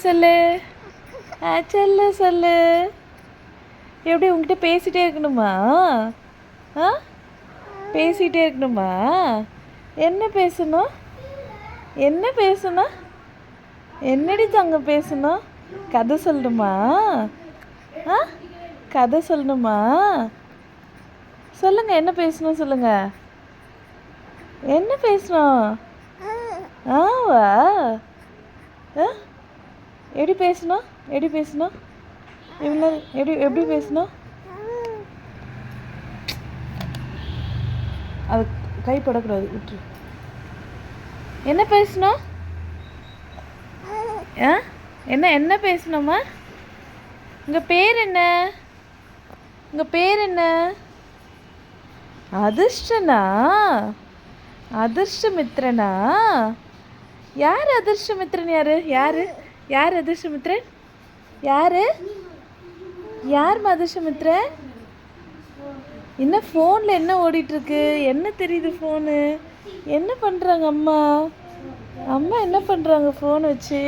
சொல்லு. சொல்லு சொல்லு. எப்படி உங்ககிட்ட பேசிகிட்டே இருக்கணுமா? ஆ, பேசிகிட்டே இருக்கணுமா? என்ன பேசணும்? என்ன பேசணும்? என்னடி தங்க பேசணும்? கதை சொல்லணுமா? ஆ, கதை சொல்லணுமா? சொல்லுங்க, என்ன பேசணும் சொல்லுங்க. என்ன பேசணும்? ஆவா? எப்படி பேசணும்? எப்படி பேசணும்? இவ்வளோ எப்படி பேசணும்? அது கைப்படக்கூடாது, விட்டுரு. என்ன பேசணும்? என்ன என்ன பேசணுமா? உங்கள் பேர் என்ன? உங்கள் பேர் என்ன? அதிர்ஷ்டனா? அதிர்ஷ்டமித்ரனா? யார் அதிர்ஷ்டமித்ரன்? யார் அதிர்ஷ்டமித்ரன்? யார் அதிர்ஷ்டமித்ரன்? என்ன ஃபோனில் என்ன ஓடிட்டுருக்கு? என்ன தெரியுது ஃபோனு? என்ன பண்ணுறாங்க அம்மா? அம்மா என்ன பண்ணுறாங்க ஃபோன் வச்சு?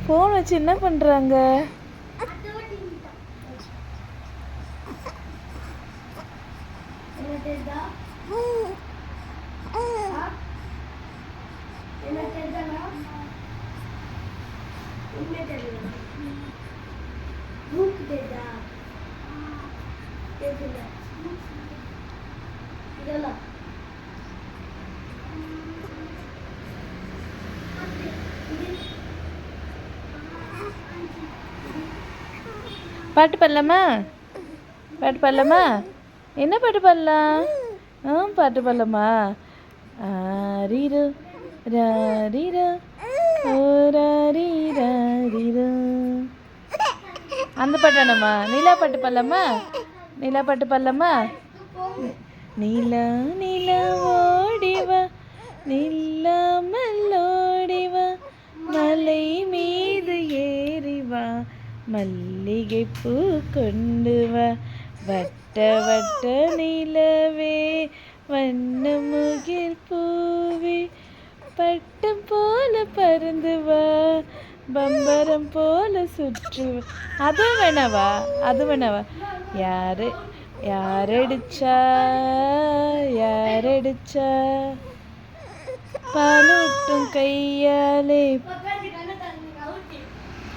ஃபோன் வச்சு என்ன பண்ணுறாங்க? பாட்டு பாடலாமா? பாட்டு பாடலாமா? என்ன பாட்டு பாடலாம்? பாட்டு பாடலாமா? ஆரீரோ ராரீரோ ஓராரீரோ. அந்த பாட்டு வேணாமா? நிலா பாட்டு பாடலாமா? நிலா பாட்டு பாடலாமா? நிலா நிலா ஓடிவா, நில்லாமல் ஓடிவா, மலை மீது ஏறிவா, மல்லிகை பூ கொண்டு வா, வட்ட வட்ட நிலவே, வண்ண முகில் பூவே, பட்டம் போல பறந்து வா, பம்பரம் போல சுற்று. அதுவும் வேணாவா? அது வேணாவா? யாரடிச்சா பாலூட்டும் கையாலே